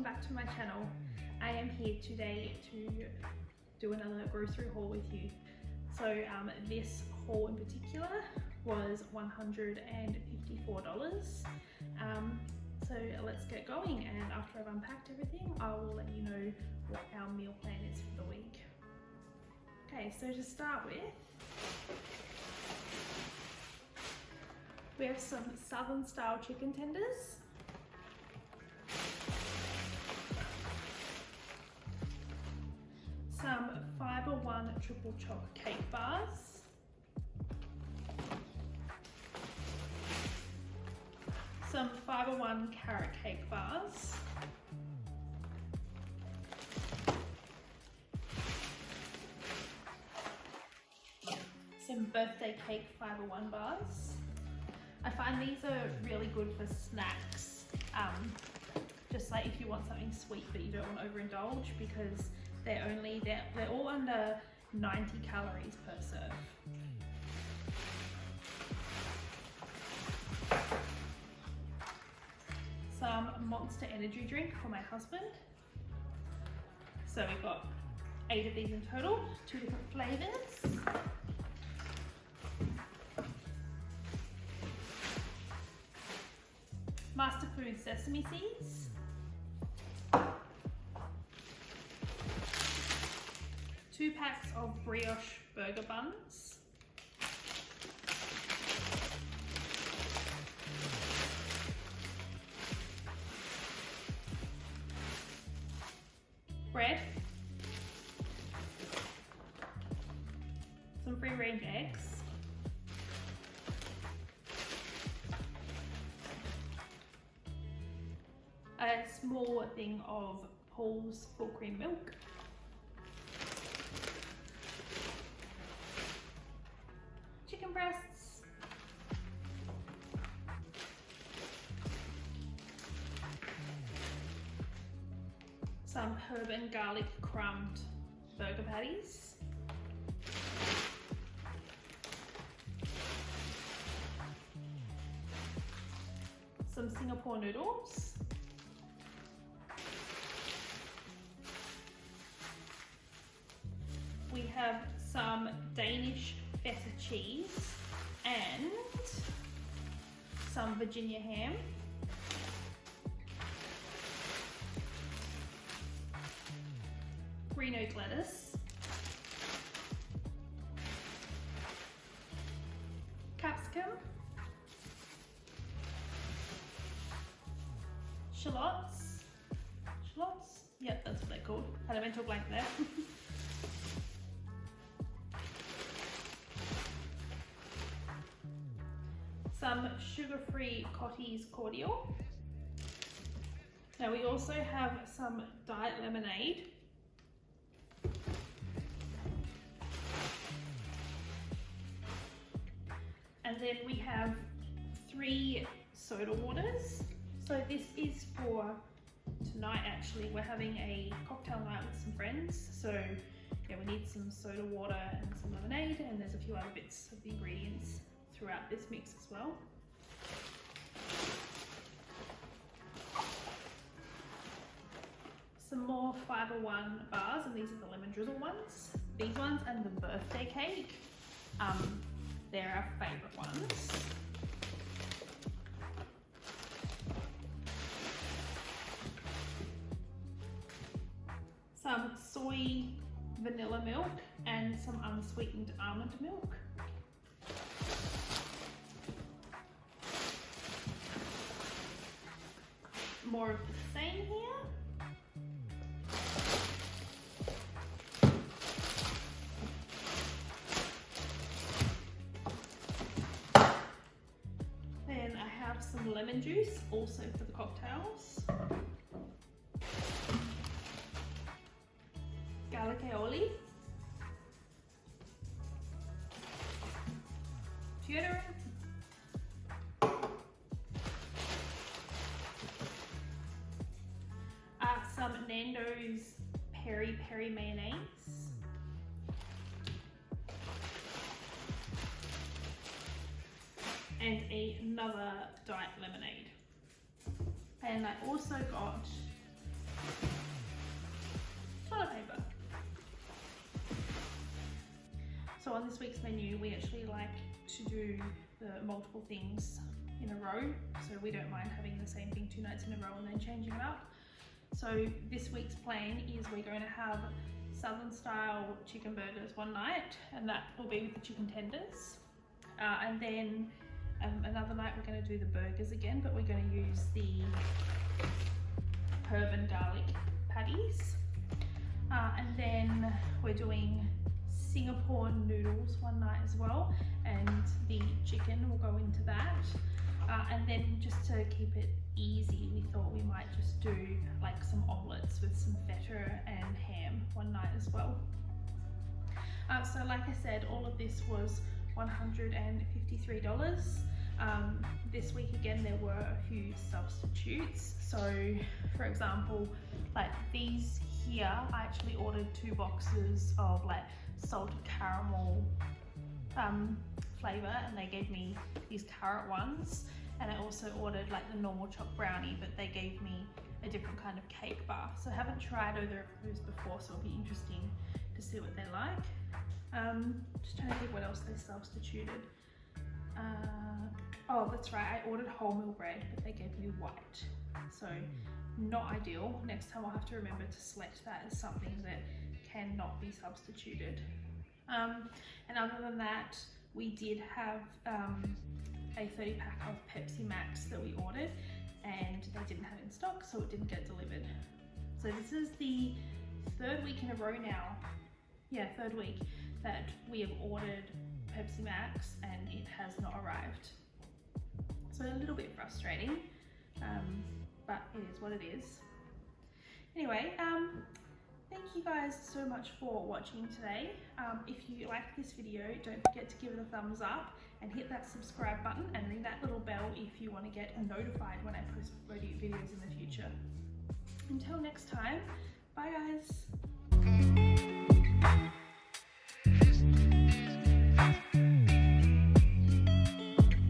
welcome back to my channel. I am here today to do another grocery haul with you. So this haul in particular was $154. So let's get going, and after I've unpacked everything I will let you know what our meal plan is for the week. Okay, so to start with, we have some southern style chicken tenders, some Fibre One triple choc cake bars, some Fibre One carrot cake bars, some birthday cake Fibre One bars. I find these are really good for snacks, just like if you want something sweet but you don't want to overindulge, because they're all under 90 calories per serve. Some Monster energy drink for my husband. So we've got 8 of these in total, 2 different flavors. Master Food sesame seeds. Two packs of brioche burger buns. Bread. Some free range eggs. A small thing of Paul's full cream milk. Chicken breasts. Some herb and garlic crumbed burger patties. Some Singapore noodles. We have some Danish feta cheese and some Virginia ham. Green oak lettuce. Capsicum. Shallots. Shallots? Yep, that's what they're called. Had a mental blank there. Some sugar-free Cottee's cordial. Now we also have some diet lemonade. And then we have 3 soda waters. So this is for tonight actually. We're having a cocktail night with some friends. So yeah, we need some soda water and some lemonade, and there's a few other bits of the ingredients throughout this mix as well. Some more Fibre One bars, and these are the lemon drizzle ones. These ones and the birthday cake, they're our favourite ones. Some soy vanilla milk and some unsweetened almond milk. More of the same here. Then I have some lemon juice, also for the cocktails. Garlic aioli. Deodorant. Some Nando's peri peri mayonnaise. And another diet lemonade. And I also got toilet paper. So on this week's menu, we actually like to do the multiple things in a row. So we don't mind having the same thing 2 nights in a row and then changing it up. So this week's plan is we're going to have Southern style chicken burgers one night, and that will be with the chicken tenders. And then another night we're going to do the burgers again, but we're going to use the herb and garlic patties. And then we're doing Singapore noodles one night as well, and the chicken will go into that. And then just to keep it easy, we thought we might just do like some omelettes with some feta and ham one night as well. So like I said, all of this was $153. This week again there were a few substitutes. So for example, like these here, I actually ordered 2 boxes of like salted caramel flavour, and they gave me these carrot ones. And I also ordered like the normal chopped brownie, but they gave me a different kind of cake bar. So I haven't tried either of those before, so it'll be interesting to see what they're like. Just trying to think what else they substituted. Oh, that's right, I ordered wholemeal bread, but they gave me white. So not ideal. Next time I'll have to remember to select that as something that cannot be substituted. And other than that, we did have a 30 pack of Pepsi Max that we ordered, and they didn't have it in stock, so it didn't get delivered. So this is the 3rd week in a row now, 3rd week that we have ordered Pepsi Max and it has not arrived. So a little bit frustrating, but it is what it is. Anyway, thank you guys so much for watching today. If you like this video, don't forget to give it a thumbs up and hit that subscribe button and ring that little bell if you want to get notified when I post videos in the future. Until next time, bye guys.